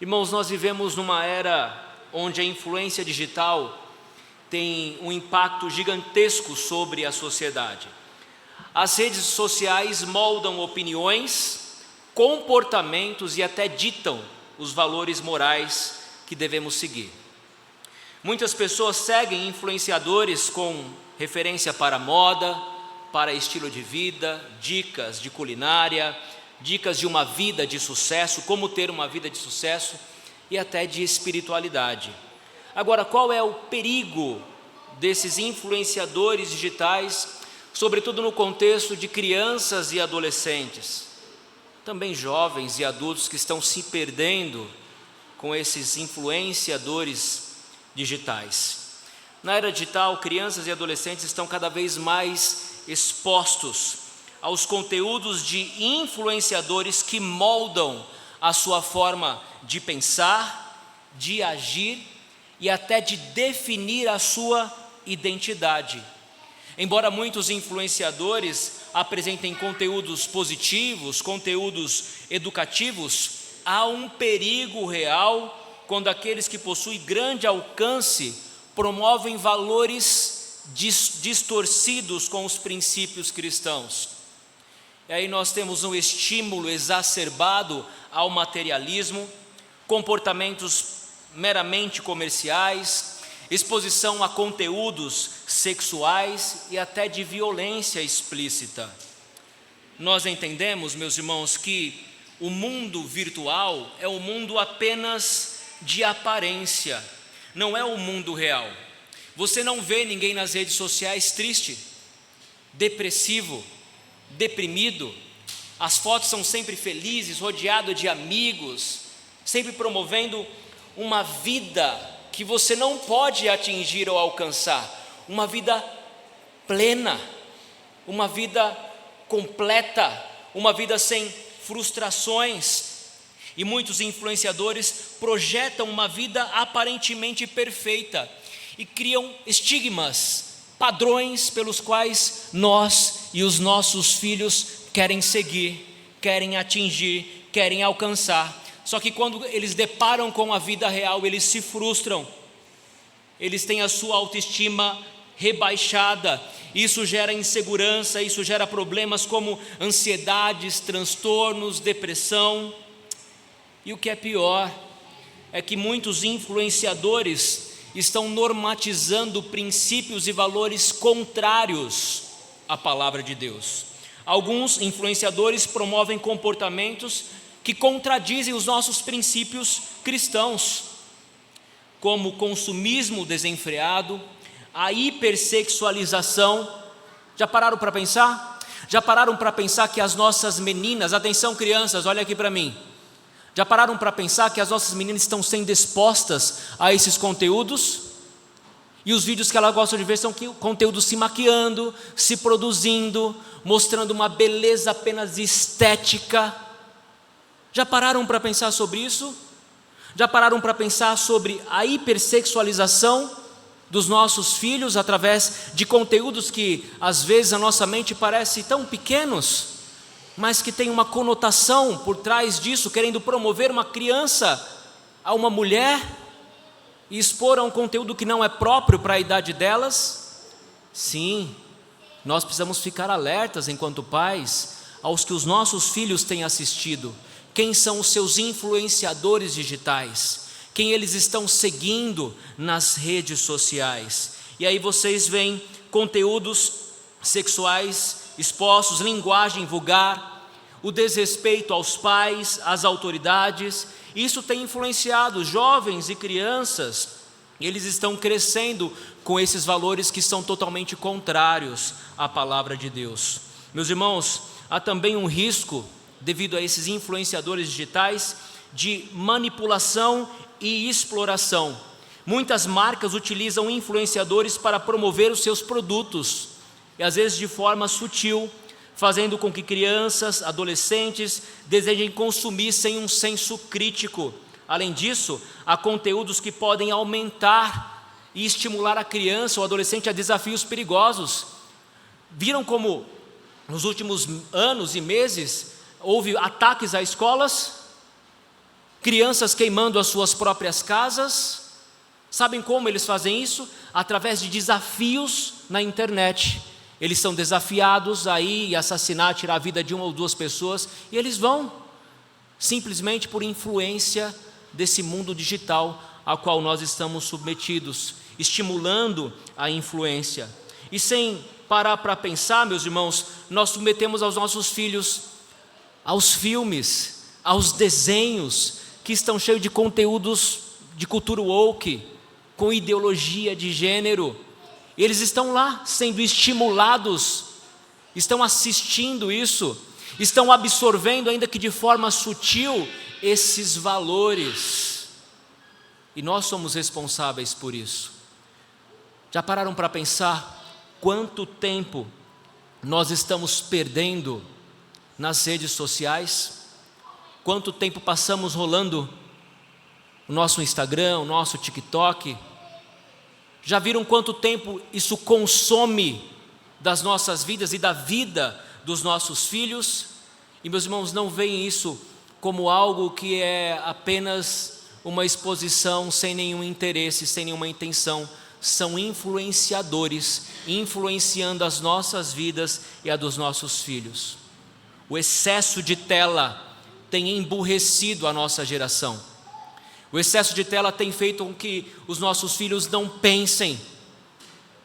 Irmãos, nós vivemos numa era onde a influência digital tem um impacto gigantesco sobre a sociedade. As redes sociais moldam opiniões, comportamentos e até ditam os valores morais que devemos seguir. Muitas pessoas seguem influenciadores com referência para moda, para estilo de vida, dicas de culinária, dicas de uma vida de sucesso, como ter uma vida de sucesso e até de espiritualidade. Agora, qual é o perigo desses influenciadores digitais, sobretudo no contexto de crianças e adolescentes? Também jovens e adultos que estão se perdendo com esses influenciadores digitais. Na era digital, crianças e adolescentes estão cada vez mais expostos aos conteúdos de influenciadores que moldam a sua forma de pensar, de agir e até de definir a sua identidade. Embora muitos influenciadores apresentem conteúdos positivos, conteúdos educativos, há um perigo real quando aqueles que possuem grande alcance promovem valores distorcidos com os princípios cristãos. E aí nós temos um estímulo exacerbado ao materialismo, comportamentos meramente comerciais, exposição a conteúdos sexuais e até de violência explícita. Nós entendemos, meus irmãos, que o mundo virtual é um mundo apenas de aparência, não é o mundo real. Você não vê ninguém nas redes sociais triste, depressivo, deprimido. As fotos são sempre felizes, rodeado de amigos, sempre promovendo uma vida que você não pode atingir ou alcançar, uma vida plena, uma vida completa, uma vida sem frustrações. E muitos influenciadores projetam uma vida aparentemente perfeita e criam estigmas, padrões pelos quais nós e os nossos filhos querem seguir, querem atingir, querem alcançar. Só que quando eles deparam com a vida real, eles se frustram, eles têm a sua autoestima rebaixada. Isso gera insegurança, isso gera problemas como ansiedades, transtornos, depressão. E o que é pior é que muitos influenciadores estão normatizando princípios e valores contrários à palavra de Deus. Alguns influenciadores promovem comportamentos que contradizem os nossos princípios cristãos, como o consumismo desenfreado, a hipersexualização. Já pararam para pensar? Já pararam para pensar que as nossas meninas, atenção crianças, olha aqui para mim, já pararam para pensar que as nossas meninas estão sendo expostas a esses conteúdos? E os vídeos que elas gostam de ver são conteúdos se maquiando, se produzindo, mostrando uma beleza apenas estética. Já pararam para pensar sobre isso? Já pararam para pensar sobre a hipersexualização dos nossos filhos através de conteúdos que às vezes a nossa mente parece tão pequenos, mas que tem uma conotação por trás disso, querendo promover uma criança a uma mulher e expor a um conteúdo que não é próprio para a idade delas? Sim, nós precisamos ficar alertas enquanto pais aos que os nossos filhos têm assistido. Quem são os seus influenciadores digitais? Quem eles estão seguindo nas redes sociais? E aí vocês veem conteúdos sexuais expostos, linguagem vulgar, o desrespeito aos pais, às autoridades. Isso tem influenciado jovens e crianças. Eles estão crescendo com esses valores que são totalmente contrários à palavra de Deus. Meus irmãos, há também um risco, devido a esses influenciadores digitais, de manipulação e exploração. Muitas marcas utilizam influenciadores para promover os seus produtos, e às vezes de forma sutil, fazendo com que crianças, adolescentes desejem consumir sem um senso crítico. Além disso, há conteúdos que podem aumentar e estimular a criança ou adolescente a desafios perigosos. Viram como nos últimos anos e meses houve ataques a escolas? crianças queimando as suas próprias casas. Sabem como eles fazem isso? Através de desafios na internet. Eles são desafiados a ir e assassinar, tirar a vida de uma ou duas pessoas, e eles vão, simplesmente por influência desse mundo digital ao qual nós estamos submetidos, estimulando a influência. E sem parar para pensar, meus irmãos, nós submetemos aos nossos filhos aos filmes, aos desenhos que estão cheios de conteúdos de cultura woke, com ideologia de gênero. Eles estão lá sendo estimulados, estão assistindo isso, estão absorvendo, ainda que de forma sutil, esses valores. E nós somos responsáveis por isso. Já pararam para pensar quanto tempo nós estamos perdendo nas redes sociais? Quanto tempo passamos rolando o nosso Instagram, o nosso TikTok? Já viram quanto tempo isso consome das nossas vidas e da vida dos nossos filhos? E meus irmãos, não veem isso como algo que é apenas uma exposição sem nenhum interesse, sem nenhuma intenção. São influenciadores, influenciando as nossas vidas e a dos nossos filhos. O excesso de tela tem emburrecido a nossa geração. O excesso de tela tem feito com que os nossos filhos não pensem,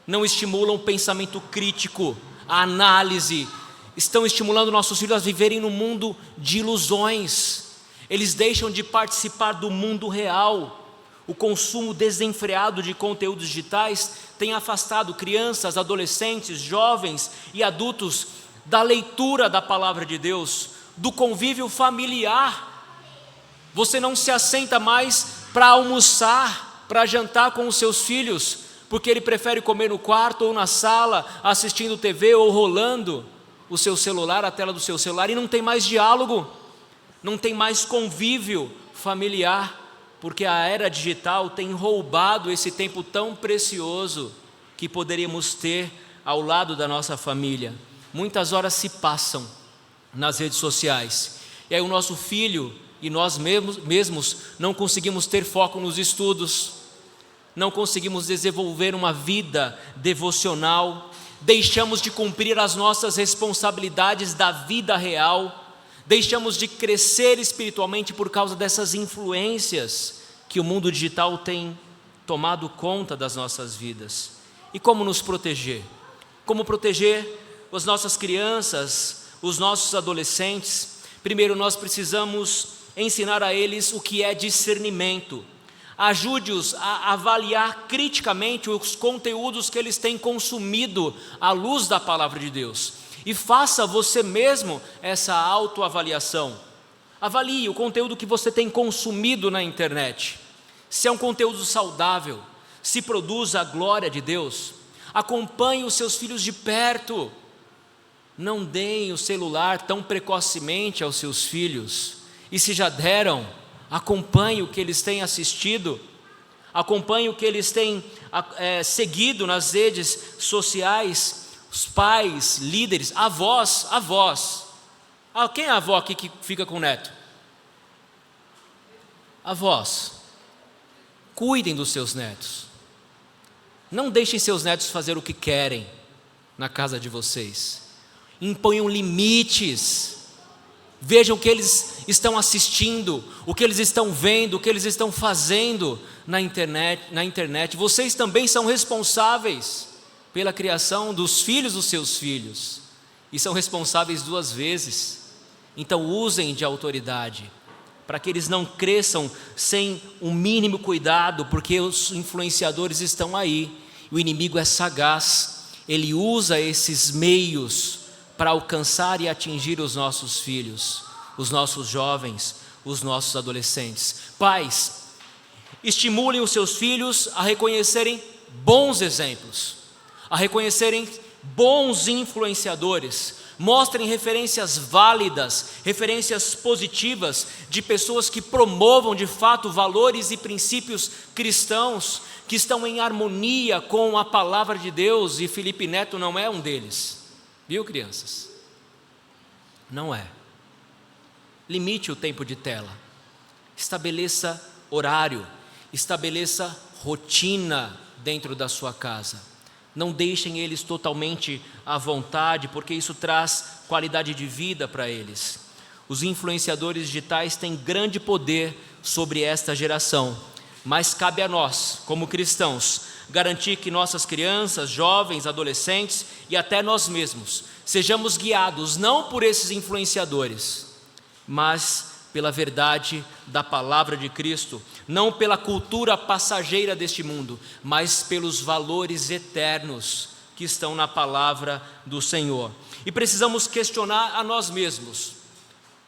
não estimulam o pensamento crítico, a análise, estão estimulando nossos filhos a viverem num mundo de ilusões. Eles deixam de participar do mundo real. O consumo desenfreado de conteúdos digitais tem afastado crianças, adolescentes, jovens e adultos da leitura da palavra de Deus, do convívio familiar. Você não se assenta mais para almoçar, para jantar com os seus filhos, porque ele prefere comer no quarto ou na sala, assistindo TV ou rolando o seu celular, a tela do seu celular, e não tem mais diálogo, não tem mais convívio familiar, porque a era digital tem roubado esse tempo tão precioso que poderíamos ter ao lado da nossa família. Muitas horas se passam nas redes sociais, e aí o nosso filho e nós mesmos não conseguimos ter foco nos estudos, não conseguimos desenvolver uma vida devocional, deixamos de cumprir as nossas responsabilidades da vida real, deixamos de crescer espiritualmente por causa dessas influências que o mundo digital tem tomado conta das nossas vidas. E como nos proteger? Como proteger as nossas crianças, os nossos adolescentes? Primeiro, nós precisamos ensinar a eles o que é discernimento. Ajude-os a avaliar criticamente os conteúdos que eles têm consumido à luz da palavra de Deus. E faça você mesmo essa autoavaliação. Avalie o conteúdo que você tem consumido na internet. Se é um conteúdo saudável, se produz a glória de Deus. Acompanhe os seus filhos de perto. Não deem o celular tão precocemente aos seus filhos. E se já deram, acompanhe o que eles têm assistido, acompanhe o que eles têm seguido nas redes sociais, os pais, líderes, avós. Quem é a avó aqui que fica com o neto? Avós, cuidem dos seus netos, não deixem seus netos fazer o que querem na casa de vocês, imponham limites. Vejam o que eles estão assistindo, o que eles estão vendo, o que eles estão fazendo na internet. Vocês também são responsáveis pela criação dos filhos dos seus filhos, e são responsáveis duas vezes. Então usem de autoridade, para que eles não cresçam sem um mínimo cuidado, porque os influenciadores estão aí, o inimigo é sagaz, ele usa esses meios para alcançar e atingir os nossos filhos, os nossos jovens, os nossos adolescentes. Pais, estimulem os seus filhos a reconhecerem bons exemplos, a reconhecerem bons influenciadores. Mostrem referências válidas, referências positivas de pessoas que promovam de fato valores e princípios cristãos, que estão em harmonia com a palavra de Deus, e Felipe Neto não é um deles. Viu, crianças? Não é. Limite o tempo de tela. Estabeleça horário, estabeleça rotina dentro da sua casa. Não deixem eles totalmente à vontade, porque isso traz qualidade de vida para eles. Os influenciadores digitais têm grande poder sobre esta geração, mas cabe a nós, como cristãos, garantir que nossas crianças, jovens, adolescentes e até nós mesmos sejamos guiados não por esses influenciadores, mas pela verdade da palavra de Cristo, não pela cultura passageira deste mundo, mas pelos valores eternos que estão na palavra do Senhor. E precisamos questionar a nós mesmos: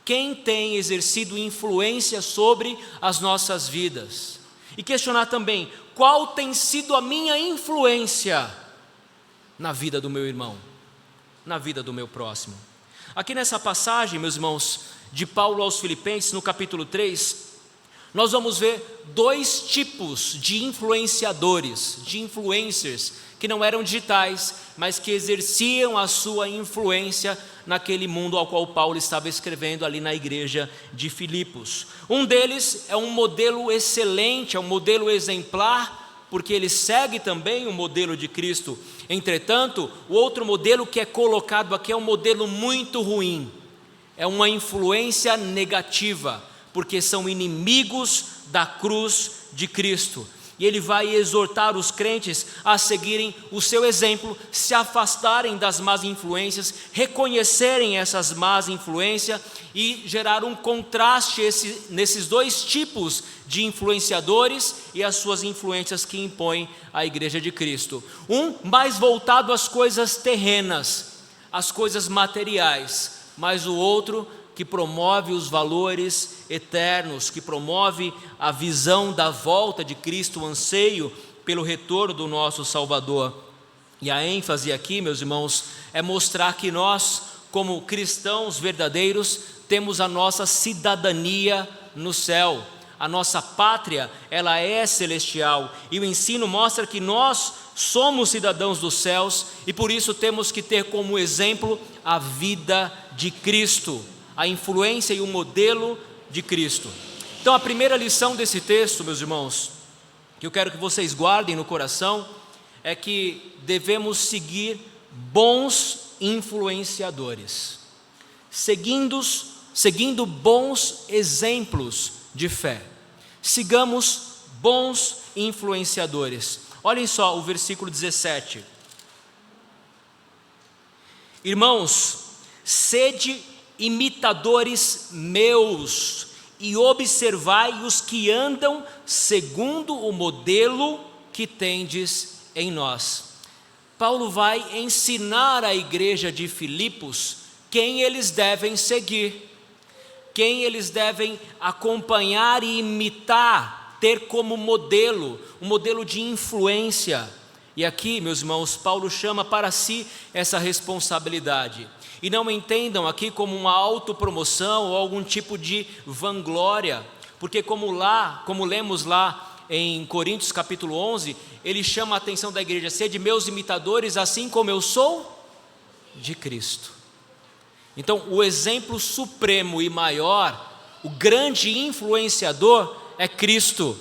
quem tem exercido influência sobre as nossas vidas? E questionar também, qual tem sido a minha influência na vida do meu irmão, na vida do meu próximo? Aqui nessa passagem, meus irmãos, de Paulo aos Filipenses, no capítulo 3, nós vamos ver dois tipos de influenciadores, de influencers, que não eram digitais, mas que exerciam a sua influência naquele mundo ao qual Paulo estava escrevendo ali na igreja de Filipos. Um deles é um modelo excelente, é um modelo exemplar, porque ele segue também o modelo de Cristo. Entretanto, o outro modelo que é colocado aqui é um modelo muito ruim, é uma influência negativa, porque são inimigos da cruz de Cristo. E ele vai exortar os crentes a seguirem o seu exemplo, se afastarem das más influências, reconhecerem essas más influências e gerar um contraste nesses dois tipos de influenciadores e as suas influências que impõem a igreja de Cristo. Um mais voltado às coisas terrenas, às coisas materiais, mas o outro que promove os valores eternos, que promove a visão da volta de Cristo, o anseio pelo retorno do nosso Salvador. E a ênfase aqui, meus irmãos, é mostrar que nós, como cristãos verdadeiros, temos a nossa cidadania no céu. A nossa pátria, ela é celestial, e o ensino mostra que nós somos cidadãos dos céus, e por isso temos que ter como exemplo a vida de Cristo, a influência e o modelo de Cristo. Então a primeira lição desse texto, meus irmãos, que eu quero que vocês guardem no coração, é que devemos seguir bons influenciadores, seguindo bons exemplos de fé. Sigamos bons influenciadores. Olhem só o versículo 17. Irmãos, sede imitadores meus e observai os que andam segundo o modelo que tendes em nós. Paulo vai ensinar à igreja de Filipos quem eles devem seguir, quem eles devem acompanhar e imitar, ter como modelo, um modelo de influência. E aqui, meus irmãos, Paulo chama para si essa responsabilidade. E não entendam aqui como uma autopromoção ou algum tipo de vanglória, porque como lemos lá em Coríntios capítulo 11, ele chama a atenção da igreja: sede meus imitadores, assim como eu sou de Cristo. Então, o exemplo supremo e maior, o grande influenciador é Cristo.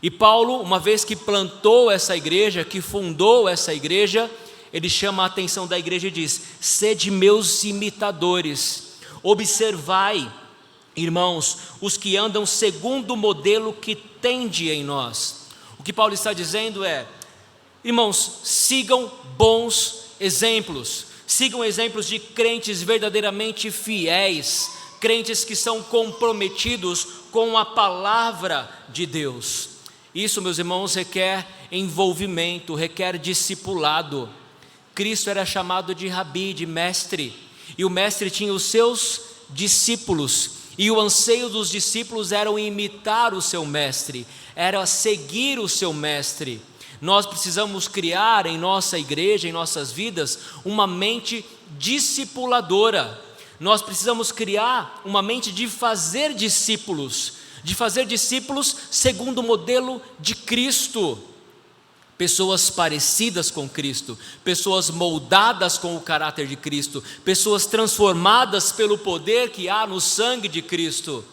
E Paulo, uma vez que plantou essa igreja, que fundou essa igreja, ele chama a atenção da igreja e diz: sede meus imitadores, observai, irmãos, os que andam segundo o modelo que tende em nós. O que Paulo está dizendo é: irmãos, sigam bons exemplos, sigam exemplos de crentes verdadeiramente fiéis, crentes que são comprometidos com a palavra de Deus. Isso, meus irmãos, requer envolvimento, requer discipulado. Cristo era chamado de rabi, de mestre, e o mestre tinha os seus discípulos, e o anseio dos discípulos era imitar o seu mestre, era seguir o seu mestre. Nós precisamos criar em nossa igreja, em nossas vidas, uma mente discipuladora. Nós precisamos criar uma mente de fazer discípulos segundo o modelo de Cristo. Pessoas parecidas com Cristo, pessoas moldadas com o caráter de Cristo, pessoas transformadas pelo poder que há no sangue de Cristo.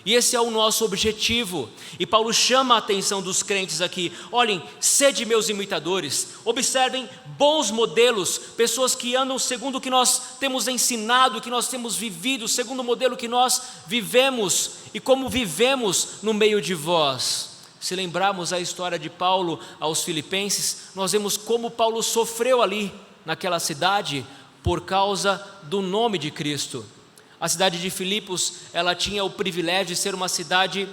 E esse é o nosso objetivo. E Paulo chama a atenção dos crentes aqui. Olhem, sede meus imitadores, observem bons modelos, pessoas que andam segundo o que nós temos ensinado, o que nós temos vivido, segundo o modelo que nós vivemos e como vivemos no meio de vós. Se lembrarmos a história de Paulo aos Filipenses, nós vemos como Paulo sofreu ali naquela cidade por causa do nome de Cristo. A cidade de Filipos, ela tinha o privilégio de ser uma cidade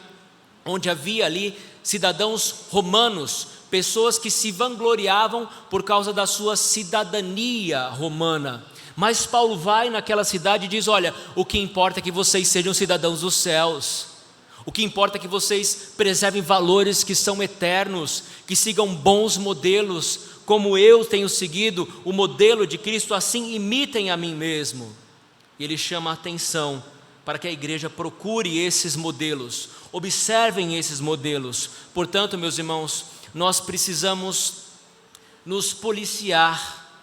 onde havia ali cidadãos romanos, pessoas que se vangloriavam por causa da sua cidadania romana. Mas Paulo vai naquela cidade e diz: olha, o que importa é que vocês sejam cidadãos dos céus. O que importa é que vocês preservem valores que são eternos, que sigam bons modelos, como eu tenho seguido o modelo de Cristo, assim imitem a mim mesmo. E ele chama a atenção para que a igreja procure esses modelos, observem esses modelos. Portanto, meus irmãos, nós precisamos nos policiar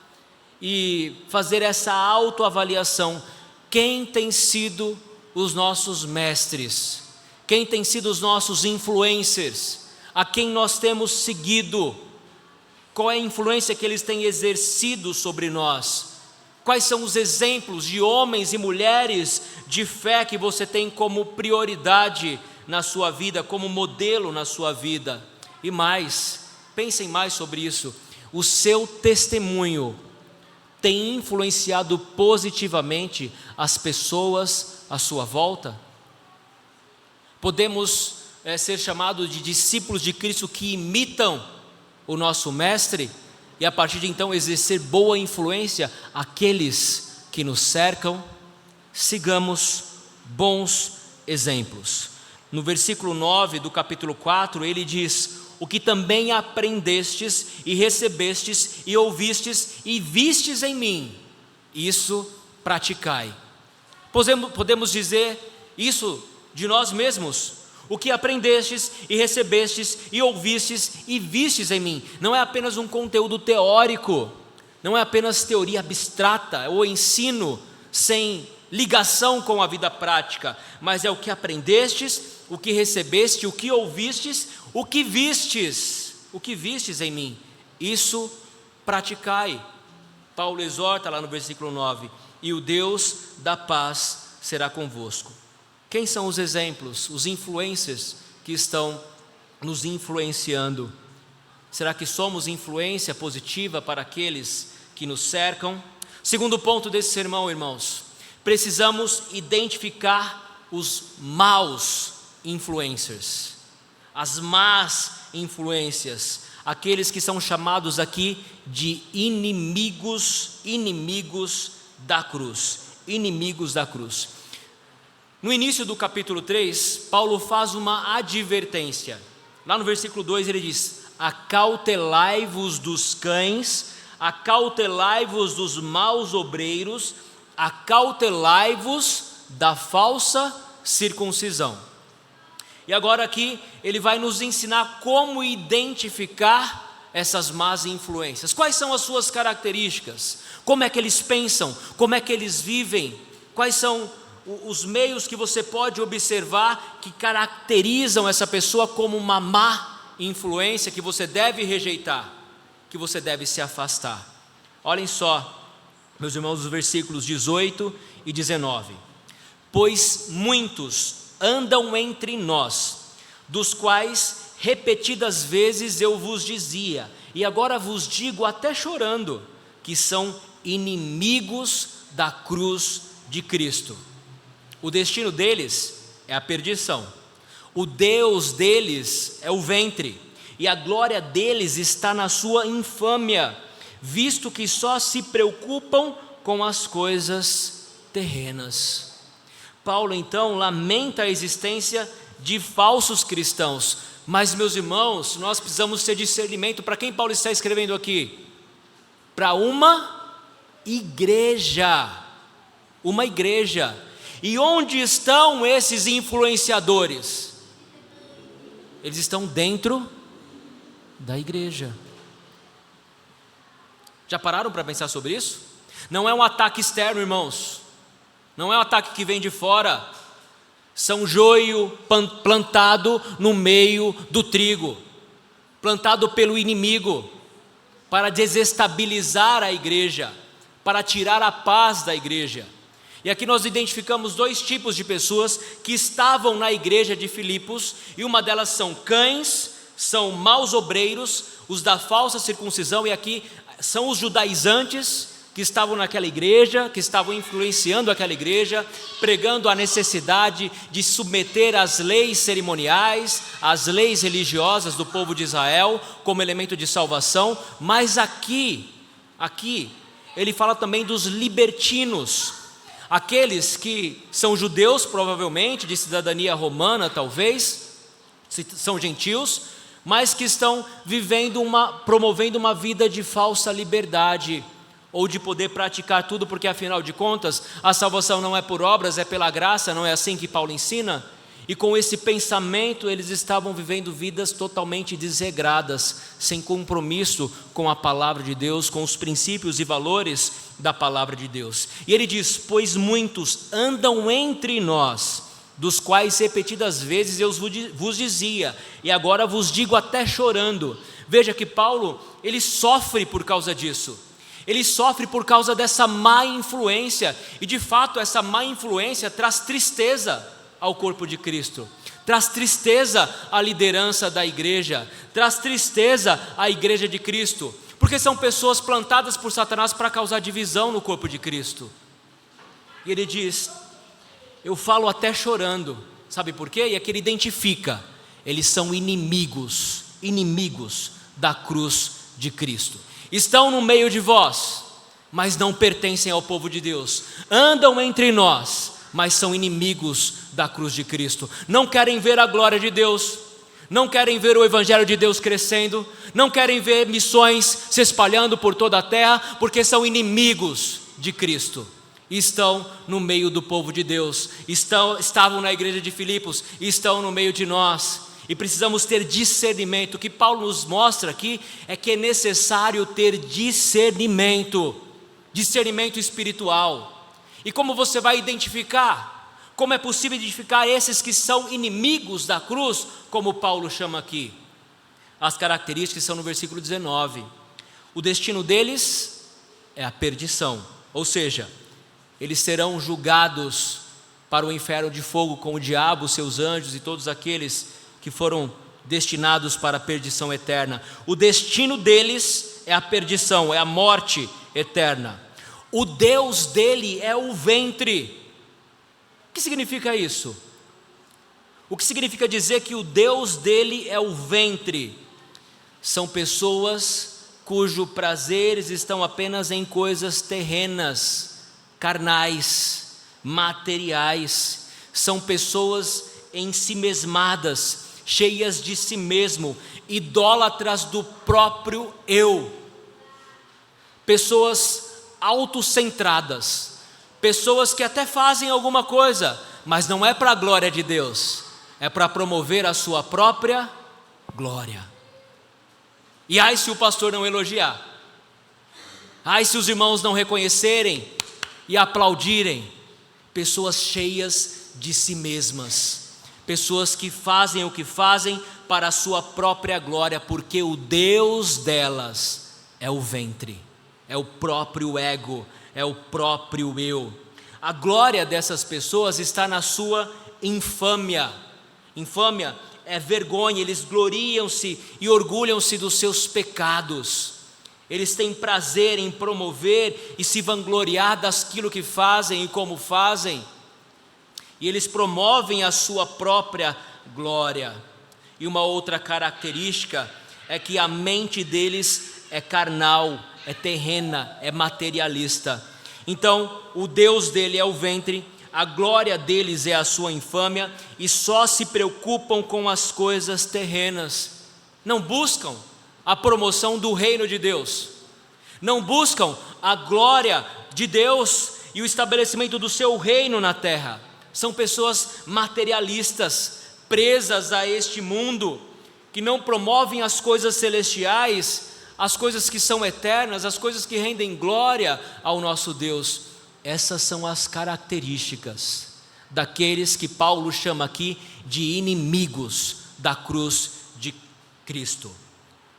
e fazer essa autoavaliação. Quem tem sido os nossos mestres? Quem tem sido os nossos influencers? A quem nós temos seguido? Qual é a influência que eles têm exercido sobre nós? Quais são os exemplos de homens e mulheres de fé que você tem como prioridade na sua vida, como modelo na sua vida? E mais, pensem mais sobre isso. O seu testemunho tem influenciado positivamente as pessoas à sua volta? Podemos ser chamados de discípulos de Cristo que imitam o nosso Mestre e a partir de então exercer boa influência àqueles que nos cercam? Sigamos bons exemplos. No versículo 9 do capítulo 4 ele diz: o que também aprendestes e recebestes e ouvistes e vistes em mim, isso praticai. Podemos dizer isso de nós mesmos. O que aprendestes e recebestes e ouvistes e vistes em mim, não é apenas um conteúdo teórico, não é apenas teoria abstrata ou ensino sem ligação com a vida prática, mas é o que aprendestes, o que recebeste, o que ouvistes, o que vistes em mim, isso praticai. Paulo exorta lá no versículo 9: e o Deus da paz será convosco. Quem são os exemplos, os influencers que estão nos influenciando? Será que somos influência positiva para aqueles que nos cercam? Segundo ponto desse sermão, irmãos, precisamos identificar os maus influencers, as más influências, aqueles que são chamados aqui de inimigos da cruz, inimigos da cruz. No início do capítulo 3, Paulo faz uma advertência. Lá no versículo 2 ele diz: acautelai-vos dos cães, acautelai-vos dos maus obreiros, acautelai-vos da falsa circuncisão. E agora aqui ele vai nos ensinar como identificar essas más influências. Quais são as suas características? Como é que eles pensam? Como é que eles vivem? Quais são os meios que você pode observar que caracterizam essa pessoa como uma má influência que você deve rejeitar, que você deve se afastar? Olhem só, meus irmãos, os versículos 18 e 19. Pois muitos andam entre nós, dos quais repetidas vezes eu vos dizia, e agora vos digo até chorando, que são inimigos da cruz de Cristo. O destino deles é a perdição, o Deus deles é o ventre, e a glória deles está na sua infâmia, visto que só se preocupam com as coisas terrenas. Paulo então lamenta a existência de falsos cristãos, mas meus irmãos, nós precisamos ter discernimento. Para quem Paulo está escrevendo aqui? Para uma igreja, e onde estão esses influenciadores? Eles estão dentro da igreja. Já pararam para pensar sobre isso? Não é um ataque externo, irmãos, não é um ataque que vem de fora. são joio plantado no meio do trigo, plantado pelo inimigo, para desestabilizar a igreja, para tirar a paz da igreja. E aqui nós identificamos dois tipos de pessoas que estavam na igreja de Filipos, e uma delas são cães, são maus obreiros, os da falsa circuncisão, e aqui são os judaizantes que estavam naquela igreja, que estavam influenciando aquela igreja, pregando a necessidade de submeter as leis cerimoniais, as leis religiosas do povo de Israel, como elemento de salvação. Mas aqui, ele fala também dos libertinos, aqueles que são judeus, provavelmente, de cidadania romana talvez, são gentios, mas que estão promovendo uma vida de falsa liberdade, ou de poder praticar tudo, porque afinal de contas, a salvação não é por obras, é pela graça, não é assim que Paulo ensina? E com esse pensamento, eles estavam vivendo vidas totalmente desregradas, sem compromisso com a palavra de Deus, com os princípios e valores da palavra de Deus. E ele diz: pois muitos andam entre nós, dos quais repetidas vezes eu vos dizia, e agora vos digo até chorando. Veja que Paulo, ele sofre por causa disso. Ele sofre por causa dessa má influência, e de fato essa má influência traz tristeza ao corpo de Cristo, traz tristeza à liderança da igreja, traz tristeza à igreja de Cristo, porque são pessoas plantadas por Satanás para causar divisão no corpo de Cristo. E ele diz: eu falo até chorando, sabe por quê? E aqui ele identifica, eles são inimigos da cruz de Cristo. Estão no meio de vós, mas não pertencem ao povo de Deus. Andam entre nós, mas são inimigos da cruz de Cristo. Não querem ver a glória de Deus, não querem ver o evangelho de Deus crescendo, não querem ver missões se espalhando por toda a terra, porque são inimigos de Cristo. Estão no meio do povo de Deus, estavam na igreja de Filipos, estão no meio de nós. E precisamos ter discernimento. O que Paulo nos mostra aqui é que é necessário ter discernimento espiritual. E como você vai identificar? Como é possível identificar esses que são inimigos da cruz, como Paulo chama aqui? As características são no versículo 19. O destino deles é a perdição, ou seja, eles serão julgados para o inferno de fogo com o diabo, seus anjos e todos aqueles que foram destinados para a perdição eterna. O destino deles é a perdição, é a morte eterna. O Deus dele é o ventre. O que significa isso? O que significa dizer que o Deus dele é o ventre? São pessoas cujo prazeres estão apenas em coisas terrenas, carnais, materiais. São pessoas ensimesmadas, cheias de si mesmo, idólatras do próprio eu, pessoas autocentradas, pessoas que até fazem alguma coisa, mas não é para a glória de Deus, é para promover a sua própria glória. E ai se o pastor não elogiar, ai se os irmãos não reconhecerem e aplaudirem, pessoas cheias de si mesmas, pessoas que fazem o que fazem para a sua própria glória, porque o Deus delas é o ventre, é o próprio ego, é o próprio eu. A glória dessas pessoas está na sua infâmia. Infâmia é vergonha, eles gloriam-se e orgulham-se dos seus pecados. Eles têm prazer em promover e se vangloriar daquilo que fazem e como fazem. E eles promovem a sua própria glória. E uma outra característica é que a mente deles é carnal, é terrena, é materialista. Então, o Deus dele é o ventre, a glória deles é a sua infâmia, e só se preocupam com as coisas terrenas. Não buscam a promoção do reino de Deus, não buscam a glória de Deus e o estabelecimento do seu reino na terra. São pessoas materialistas, presas a este mundo, que não promovem as coisas celestiais, as coisas que são eternas, as coisas que rendem glória ao nosso Deus. Essas são as características daqueles que Paulo chama aqui de inimigos da cruz de Cristo.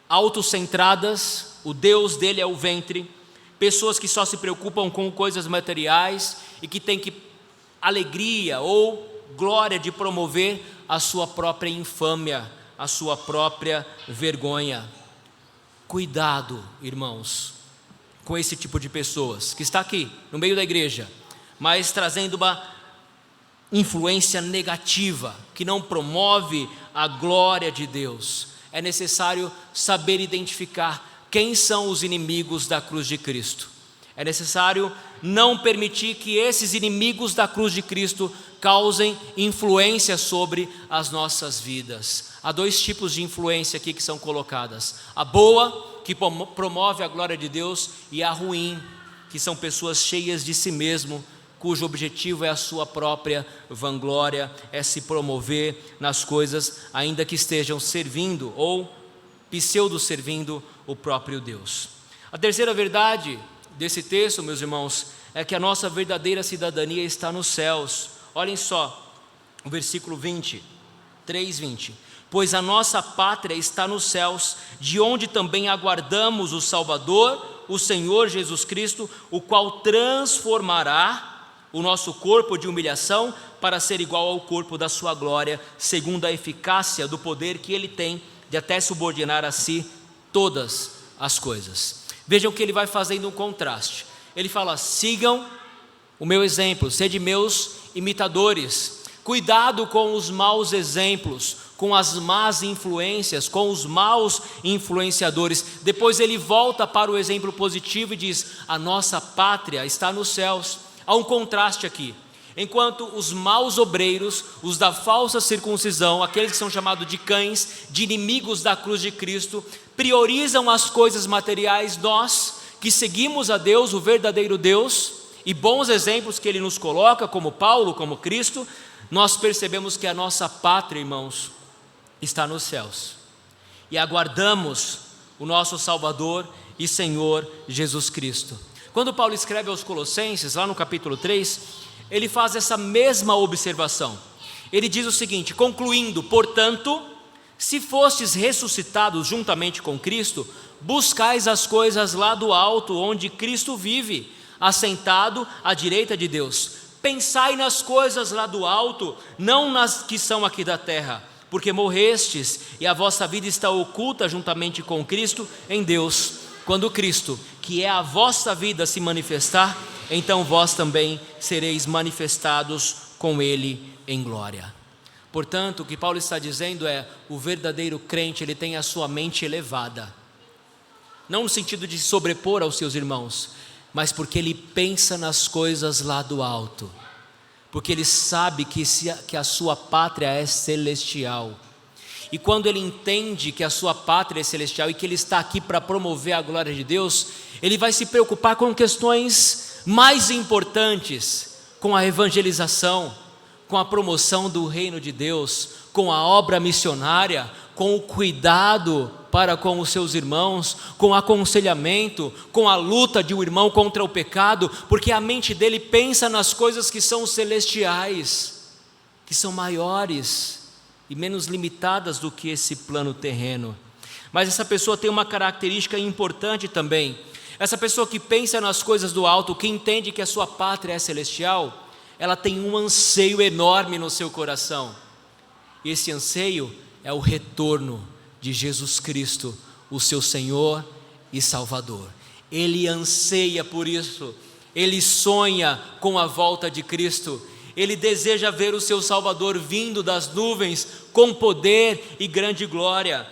Autocentradas, o Deus dele é o ventre, pessoas que só se preocupam com coisas materiais e que têm alegria ou glória de promover a sua própria infâmia, a sua própria vergonha. Cuidado, irmãos, com esse tipo de pessoas que está aqui no meio da igreja, mas trazendo uma influência negativa, que não promove a glória de Deus. É necessário saber identificar quem são os inimigos da cruz de Cristo. É necessário não permitir que esses inimigos da cruz de Cristo causem influência sobre as nossas vidas. Há dois tipos de influência aqui que são colocadas: a boa, que promove a glória de Deus, e a ruim, que são pessoas cheias de si mesmo, cujo objetivo é a sua própria vanglória, é se promover nas coisas, ainda que estejam servindo ou pseudo-servindo o próprio Deus. A terceira verdade desse texto, meus irmãos, é que a nossa verdadeira cidadania está nos céus. Olhem só, o versículo 20, 3:20. Pois a nossa pátria está nos céus, de onde também aguardamos o Salvador, o Senhor Jesus Cristo, o qual transformará o nosso corpo de humilhação para ser igual ao corpo da sua glória, segundo a eficácia do poder que ele tem de até subordinar a si todas as coisas. Vejam que ele vai fazendo um contraste. Ele fala: sigam o meu exemplo, sede meus imitadores. Cuidado com os maus exemplos, com as más influências, com os maus influenciadores. Depois ele volta para o exemplo positivo e diz: a nossa pátria está nos céus. Há um contraste aqui. Enquanto os maus obreiros, os da falsa circuncisão, aqueles que são chamados de cães, de inimigos da cruz de Cristo, priorizam as coisas materiais, nós que seguimos a Deus, o verdadeiro Deus, e bons exemplos que ele nos coloca, como Paulo, como Cristo, nós percebemos que a nossa pátria, irmãos, está nos céus, e aguardamos o nosso Salvador e Senhor Jesus Cristo. Quando Paulo escreve aos Colossenses, lá no capítulo 3, ele faz essa mesma observação. Ele diz o seguinte: concluindo, portanto, se fostes ressuscitados juntamente com Cristo, buscais as coisas lá do alto, onde Cristo vive, assentado à direita de Deus. Pensai nas coisas lá do alto, não nas que são aqui da terra, porque morrestes e a vossa vida está oculta juntamente com Cristo em Deus. Quando Cristo, que é a vossa vida, se manifestar, então vós também sereis manifestados com Ele em glória. Portanto, o que Paulo está dizendo é: o verdadeiro crente, ele tem a sua mente elevada, não no sentido de se sobrepor aos seus irmãos, mas porque ele pensa nas coisas lá do alto, porque ele sabe que a sua pátria é celestial. E quando ele entende que a sua pátria é celestial e que ele está aqui para promover a glória de Deus, ele vai se preocupar com questões mais importantes, com a evangelização, com a promoção do reino de Deus, com a obra missionária, com o cuidado para com os seus irmãos, com o aconselhamento, com a luta de um irmão contra o pecado, porque a mente dele pensa nas coisas que são celestiais, que são maiores e menos limitadas do que esse plano terreno. Mas essa pessoa tem uma característica importante também. Essa pessoa que pensa nas coisas do alto, que entende que a sua pátria é celestial, ela tem um anseio enorme no seu coração. E esse anseio é o retorno de Jesus Cristo, o seu Senhor e Salvador. Ele anseia por isso, ele sonha com a volta de Cristo, ele deseja ver o seu Salvador vindo das nuvens com poder e grande glória.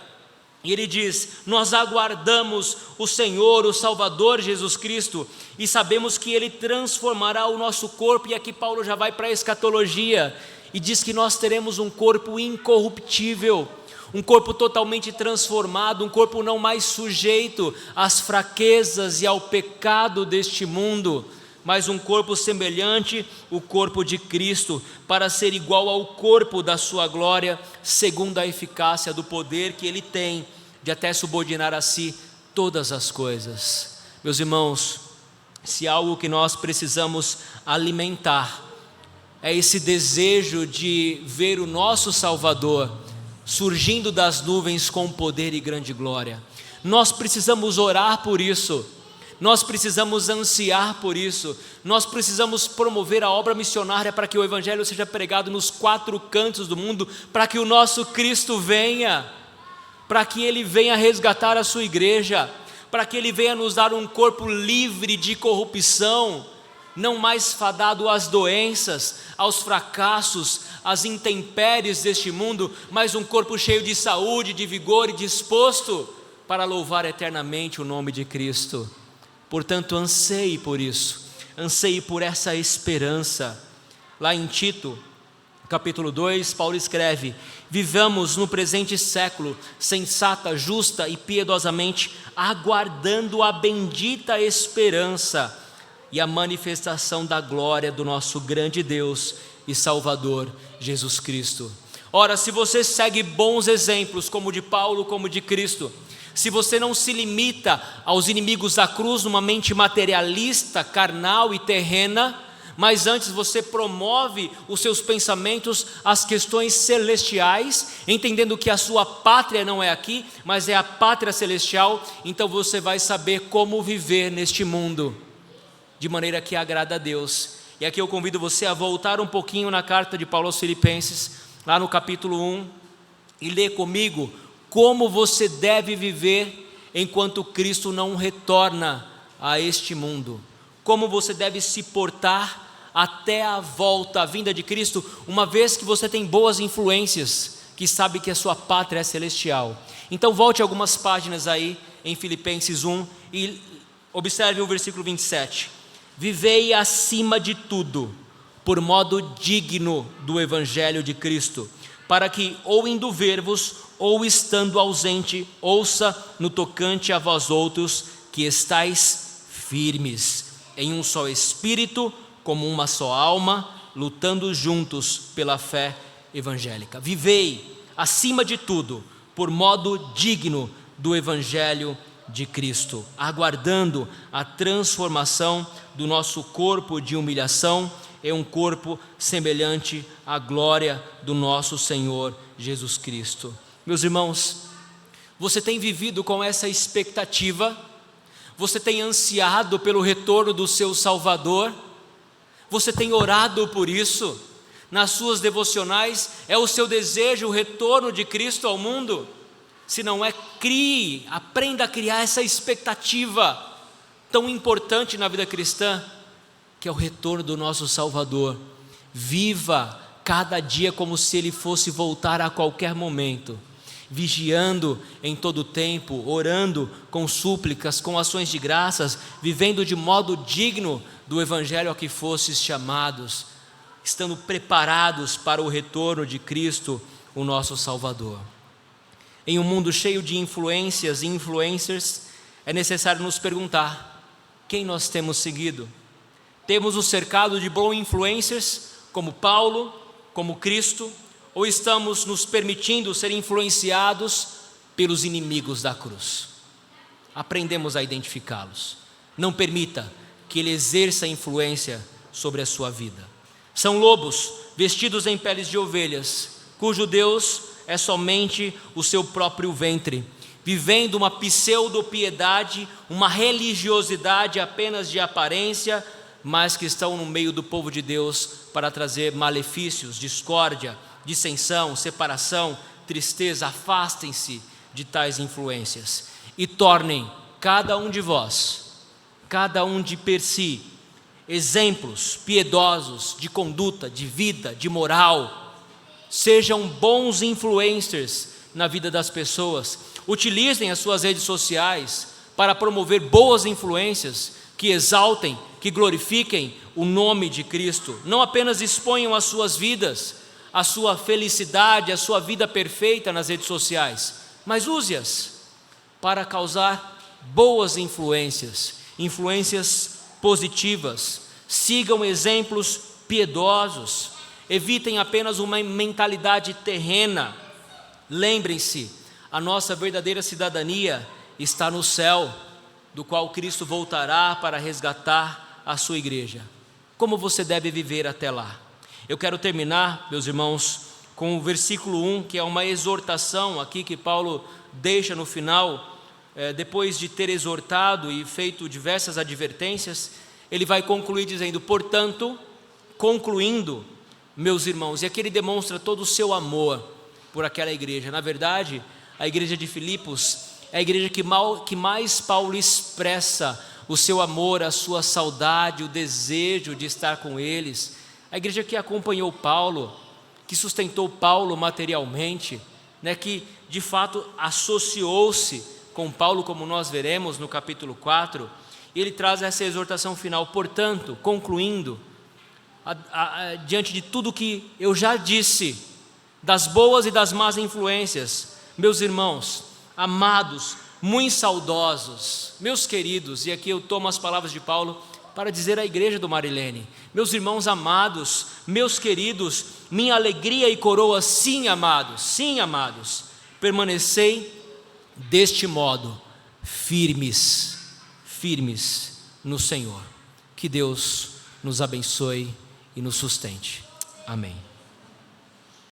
E ele diz: nós aguardamos o Senhor, o Salvador Jesus Cristo, e sabemos que Ele transformará o nosso corpo. E aqui Paulo já vai para a escatologia e diz que nós teremos um corpo incorruptível, um corpo totalmente transformado, um corpo não mais sujeito às fraquezas e ao pecado deste mundo, mas um corpo semelhante ao corpo de Cristo, para ser igual ao corpo da sua glória, segundo a eficácia do poder que Ele tem de até subordinar a si todas as coisas. Meus irmãos, se algo que nós precisamos alimentar é esse desejo de ver o nosso Salvador surgindo das nuvens com poder e grande glória. Nós precisamos orar por isso, nós precisamos ansiar por isso, nós precisamos promover a obra missionária para que o Evangelho seja pregado nos 4 cantos do mundo, para que o nosso Cristo venha, para que Ele venha resgatar a sua igreja, para que Ele venha nos dar um corpo livre de corrupção, não mais fadado às doenças, aos fracassos, às intempéries deste mundo, mas um corpo cheio de saúde, de vigor e disposto para louvar eternamente o nome de Cristo. Portanto, anseie por isso, anseie por essa esperança. Lá em Tito, capítulo 2, Paulo escreve: vivamos no presente século, sensata, justa e piedosamente, aguardando a bendita esperança e a manifestação da glória do nosso grande Deus e Salvador, Jesus Cristo. Ora, se você segue bons exemplos, como o de Paulo, como o de Cristo, se você não se limita aos inimigos da cruz numa mente materialista, carnal e terrena, mas antes você promove os seus pensamentos às questões celestiais, entendendo que a sua pátria não é aqui, mas é a pátria celestial, então você vai saber como viver neste mundo, de maneira que agrada a Deus. E aqui eu convido você a voltar um pouquinho na carta de Paulo aos Filipenses, lá no capítulo 1, e ler comigo como você deve viver enquanto Cristo não retorna a este mundo, como você deve se portar até a volta, a vinda de Cristo, uma vez que você tem boas influências, que sabe que a sua pátria é celestial. Então volte algumas páginas aí em Filipenses 1 e observe o versículo 27. Vivei acima de tudo, por modo digno do Evangelho de Cristo, para que, ou indo ver-vos, ou estando ausente, ouça no tocante a vós outros, que estáis firmes, em um só Espírito, como uma só alma, lutando juntos pela fé evangélica. Vivei, acima de tudo, por modo digno do Evangelho de Cristo, aguardando a transformação do nosso corpo de humilhação em um corpo semelhante à glória do nosso Senhor Jesus Cristo. Meus irmãos, você tem vivido com essa expectativa? Você tem ansiado pelo retorno do seu Salvador? Você tem orado por isso? Nas suas devocionais, é o seu desejo o retorno de Cristo ao mundo? Se não é, crie, aprenda a criar essa expectativa tão importante na vida cristã, que é o retorno do nosso Salvador. Viva cada dia como se Ele fosse voltar a qualquer momento, vigiando em todo o tempo, orando com súplicas, com ações de graças, vivendo de modo digno do Evangelho a que fostes chamados, estando preparados para o retorno de Cristo, o nosso Salvador. Em um mundo cheio de influências e influencers, é necessário nos perguntar: quem nós temos seguido? Temos o cercado de bons influencers, como Paulo, como Cristo, ou estamos nos permitindo ser influenciados pelos inimigos da cruz? Aprendemos a identificá-los. Não permita que ele exerça influência sobre a sua vida. São lobos vestidos em peles de ovelhas, cujo Deus é somente o seu próprio ventre, vivendo uma pseudo-piedade, uma religiosidade apenas de aparência, mas que estão no meio do povo de Deus para trazer malefícios, discórdia, dissensão, separação, tristeza. Afastem-se de tais influências e tornem cada um de vós, cada um de per si, exemplos piedosos de conduta, de vida, de moral. Sejam bons influencers na vida das pessoas. Utilizem as suas redes sociais para promover boas influências que exaltem, que glorifiquem o nome de Cristo. Não apenas exponham as suas vidas, a sua felicidade, a sua vida perfeita nas redes sociais, mas use-as para causar boas influências, influências positivas. Sigam exemplos piedosos. Evitem apenas uma mentalidade terrena. Lembrem-se, a nossa verdadeira cidadania está no céu, do qual Cristo voltará para resgatar a sua igreja. Como você deve viver até lá? Eu quero terminar, meus irmãos, com o versículo 1, que é uma exortação aqui que Paulo deixa no final. Depois de ter exortado e feito diversas advertências, ele vai concluir dizendo: portanto, concluindo, meus irmãos, e aqui ele demonstra todo o seu amor por aquela igreja. Na verdade, a igreja de Filipos é a igreja que mais Paulo expressa o seu amor, a sua saudade, o desejo de estar com eles. A igreja que acompanhou Paulo, que sustentou Paulo materialmente, que de fato associou-se com Paulo, como nós veremos no capítulo 4, e ele traz essa exortação final: portanto, concluindo, diante de tudo que eu já disse, das boas e das más influências, meus irmãos, amados, muito saudosos, meus queridos, e aqui eu tomo as palavras de Paulo para dizer à igreja do Marilene: meus irmãos amados, meus queridos, minha alegria e coroa, sim, amados, permanecei deste modo, firmes no Senhor. Que Deus nos abençoe e nos sustente. Amém.